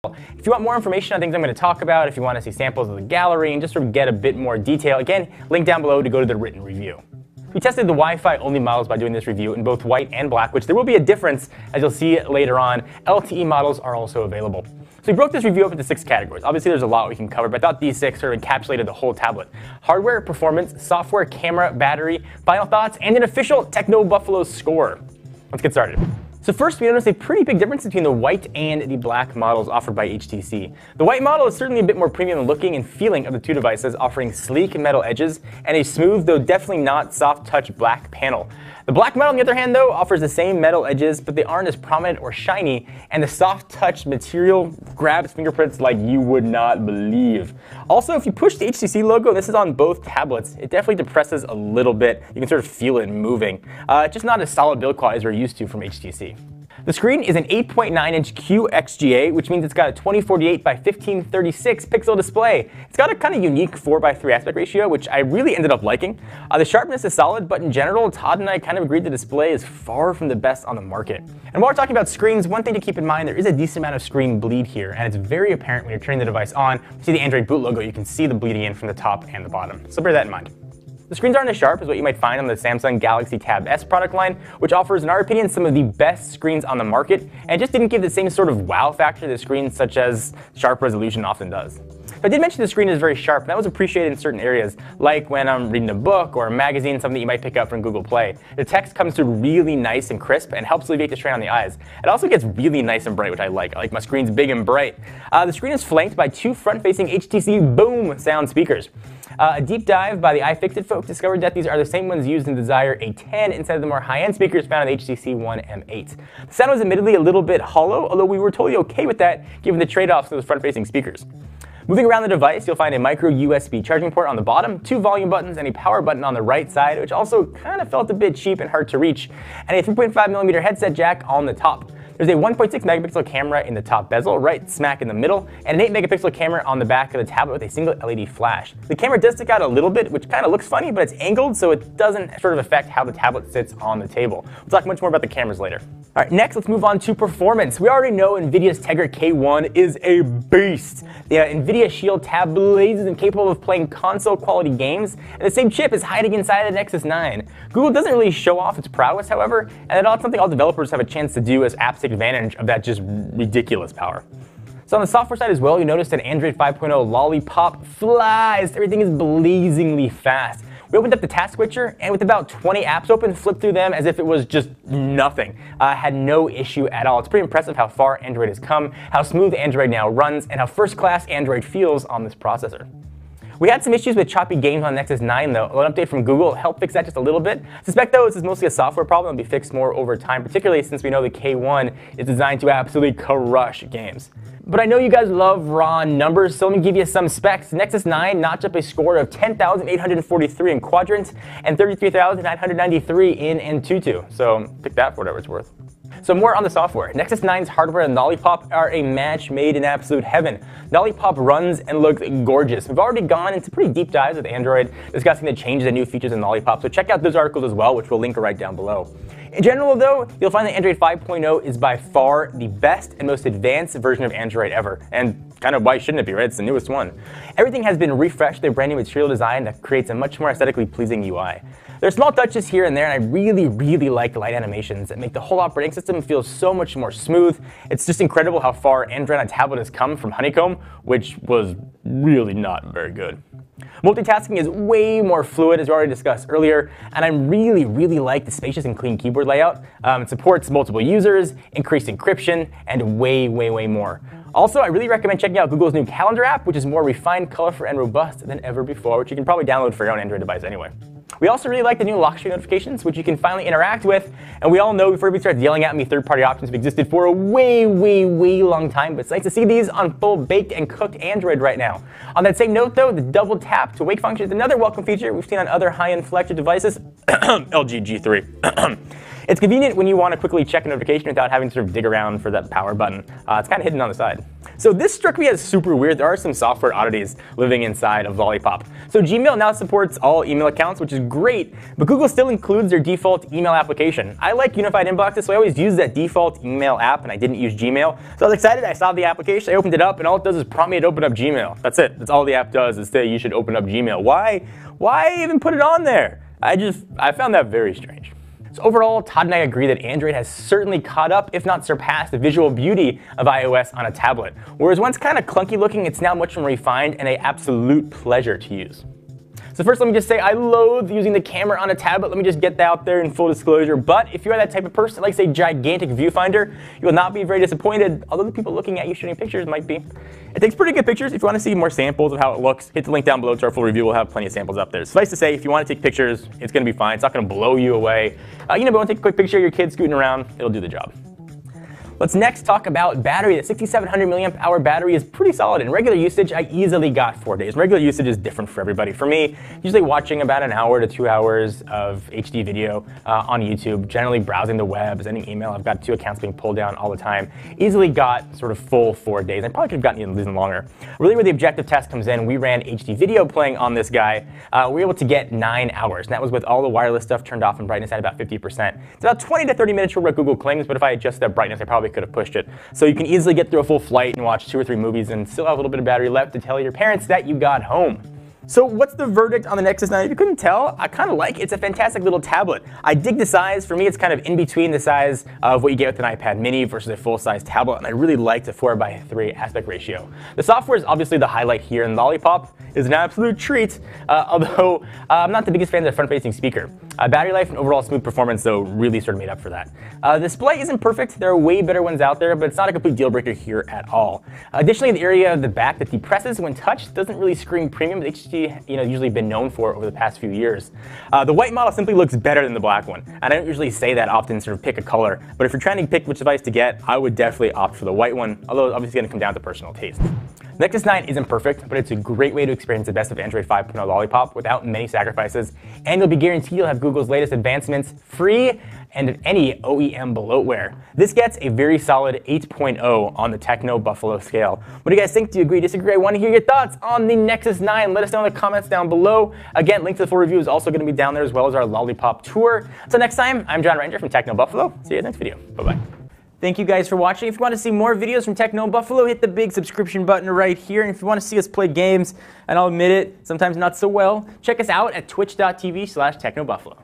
If you want more information on things I'm going to talk about, if you want to see samples of the gallery and just sort of get a bit more detail, again, link down below to go to the written review. We tested the Wi-Fi only models by doing this review in both white and black, which there will be a difference, as you'll see later on. LTE models are also available. So we broke this review up into 6 categories. Obviously there's a lot we can cover, but I thought these 6 sort of encapsulated the whole tablet. Hardware, performance, software, camera, battery, final thoughts, and an official Techno Buffalo score. Let's get started. So first, we notice a pretty big difference between the white and the black models offered by HTC. The white model is certainly a bit more premium looking and feeling of the two devices, offering sleek metal edges and a smooth, though definitely not soft touch black panel. The black model, on the other hand, though, offers the same metal edges, but they aren't as prominent or shiny, and the soft touch material grabs fingerprints like you would not believe. Also, if you push the HTC logo, and this is on both tablets, it definitely depresses a little bit. You can sort of feel it moving. Just not as solid build quality as we're used to from HTC. The screen is an 8.9-inch QXGA, which means it's got a 2048 by 1536 pixel display. It's got a kind of unique 4:3 aspect ratio, which I really ended up liking. The sharpness is solid, but in general, Todd and I kind of agreed the display is far from the best on the market. And while we're talking about screens, one thing to keep in mind, there is a decent amount of screen bleed here, and it's very apparent when you're turning the device on. You see the Android boot logo, you can see the bleeding in from the top and the bottom. So bear that in mind. The screens aren't as sharp as what you might find on the Samsung Galaxy Tab S product line, which offers, in our opinion, some of the best screens on the market, and just didn't give the same sort of wow factor to the screen such as sharp resolution often does. But I did mention the screen is very sharp, and that was appreciated in certain areas, like when I'm reading a book or a magazine, something that you might pick up from Google Play. The text comes through really nice and crisp and helps alleviate the strain on the eyes. It also gets really nice and bright, which I like. I like my screens big and bright. The screen is flanked by 2 front-facing HTC Boom sound speakers. A deep dive by the iFixit folks discovered that these are the same ones used in the Desire A10 instead of the more high-end speakers found in the HTC One M8. The sound was admittedly a little bit hollow, although we were totally okay with that given the trade-offs to those front-facing speakers. Moving around the device, you'll find a micro USB charging port on the bottom, 2 volume buttons, and a power button on the right side, which also kind of felt a bit cheap and hard to reach, and a 3.5mm headset jack on the top. There's a 1.6 megapixel camera in the top bezel, right smack in the middle, and an 8 megapixel camera on the back of the tablet with a single LED flash. The camera does stick out a little bit, which kind of looks funny, but it's angled, so it doesn't sort of affect how the tablet sits on the table. We'll talk much more about the cameras later. All right, next let's move on to performance. We already know NVIDIA's Tegra K1 is a beast. The NVIDIA Shield Tab blazes and capable of playing console quality games, and the same chip is hiding inside the Nexus 9. Google doesn't really show off its prowess, however, and it's something all developers have a chance to do as apps take advantage of that just ridiculous power. So on the software side as well, you notice that Android 5.0 Lollipop flies. Everything is blazingly fast. We opened up the task switcher, and with about 20 apps open, flipped through them as if it was just nothing. Had no issue at all. It's pretty impressive how far Android has come, how smooth Android now runs, and how first-class Android feels on this processor. We had some issues with choppy games on Nexus 9 though. An update from Google helped fix that just a little bit. I suspect though this is mostly a software problem and will be fixed more over time, particularly since we know the K1 is designed to absolutely crush games. But I know you guys love raw numbers, so let me give you some specs. Nexus 9 notched up a score of 10,843 in Quadrant and 33,993 in Antutu. So pick that for whatever it's worth. So more on the software. Nexus 9's hardware and Lollipop are a match made in absolute heaven. Lollipop runs and looks gorgeous. We've already gone into pretty deep dives with Android discussing the changes and new features in Lollipop, so check out those articles as well, which we'll link right down below. In general though, you'll find that Android 5.0 is by far the best and most advanced version of Android ever, and kind of why shouldn't it be, right? It's the newest one. Everything has been refreshed with a brand new material design that creates a much more aesthetically pleasing UI. There are small touches here and there, and I really like the light animations that make the whole operating system feel so much more smooth. It's just incredible how far Android on a tablet has come from Honeycomb, which was really not very good. Multitasking is way more fluid, as we already discussed earlier, and I really like the spacious and clean keyboard layout. It supports multiple users, increased encryption, and way more. Also, I really recommend checking out Google's new Calendar app, which is more refined, colorful, and robust than ever before, which you can probably download for your own Android device anyway. We also really like the new lock screen notifications, which you can finally interact with, and we all know before everybody starts yelling at me, third-party options have existed for a way long time, but it's nice to see these on full baked and cooked Android right now. On that same note though, the double tap to wake function is another welcome feature we've seen on other high-end flagship devices, LG G3. It's convenient when you want to quickly check a notification without having to sort of dig around for that power button. It's kind of hidden on the side. So this struck me as super weird. There are some software oddities living inside of Lollipop. So Gmail now supports all email accounts, which is great, but Google still includes their default email application. I like unified inboxes, so I always use that default email app, and I didn't use Gmail. So I was excited. I saw the application, I opened it up, and all it does is prompt me to open up Gmail. That's it. That's all the app does, is say you should open up Gmail. Why even put it on there? I found that very strange. So overall, Todd and I agree that Android has certainly caught up, if not surpassed, the visual beauty of iOS on a tablet. Whereas once kind of clunky looking, it's now much more refined and an absolute pleasure to use. So first, let me just say I loathe using the camera on a tablet. Let me just get that out there in full disclosure. But if you're that type of person that likes a gigantic viewfinder, you will not be very disappointed, although the people looking at you shooting pictures might be. It takes pretty good pictures. If you want to see more samples of how it looks, hit the link down below to our full review. We'll have plenty of samples up there. Suffice to say, if you want to take pictures, it's going to be fine. It's not going to blow you away. But want to take a quick picture of your kid scooting around, it'll do the job. Let's next talk about battery. The 6700 milliamp hour battery is pretty solid. In regular usage, I easily got 4 days. Regular usage is different for everybody. For me, usually watching about an hour to 2 hours of HD video on YouTube, generally browsing the web, sending email. I've got 2 accounts being pulled down all the time. Easily got sort of full 4 days. I probably could have gotten even longer. Really where the objective test comes in, we ran HD video playing on this guy. We were able to get 9 hours. And that was with all the wireless stuff turned off and brightness at about 50%. It's about 20 to 30 minutes for what Google claims, but if I adjust that brightness, I probably could have pushed it. So you can easily get through a full flight and watch 2 or 3 movies and still have a little bit of battery left to tell your parents that you got home. So what's the verdict on the Nexus 9? If you couldn't tell, I kind of like it. It's a fantastic little tablet. I dig the size. For me, it's kind of in between the size of what you get with an iPad mini versus a full-size tablet, and I really like the 4:3 aspect ratio. The software is obviously the highlight here, and Lollipop is an absolute treat, although I'm not the biggest fan of the front-facing speaker. Battery life and overall smooth performance, though, really sort of made up for that. The display isn't perfect. There are way better ones out there, but it's not a complete deal breaker here at all. Additionally, the area of the back that depresses when touched doesn't really scream premium. The HD usually been known for over the past few years. The white model simply looks better than the black one, and I don't usually say that often, sort of pick a color, but if you're trying to pick which device to get, I would definitely opt for the white one, although it's obviously going to come down to personal taste. Nexus 9 isn't perfect, but it's a great way to experience the best of Android 5.0 Lollipop without many sacrifices, and you'll be guaranteed you'll have Google's latest advancements free and any OEM bloatware. This gets a very solid 8.0 on the Techno Buffalo scale. What do you guys think? Do you agree, disagree? I want to hear your thoughts on the Nexus 9. Let us know in the comments down below. Again, link to the full review is also going to be down there, as well as our Lollipop tour. Until next time, I'm John Ranger from Techno Buffalo. See you in the next video. Bye-bye. Thank you guys for watching. If you want to see more videos from Techno Buffalo, hit the big subscription button right here. And if you want to see us play games, and I'll admit it, sometimes not so well, check us out at twitch.tv/TechnoBuffalo.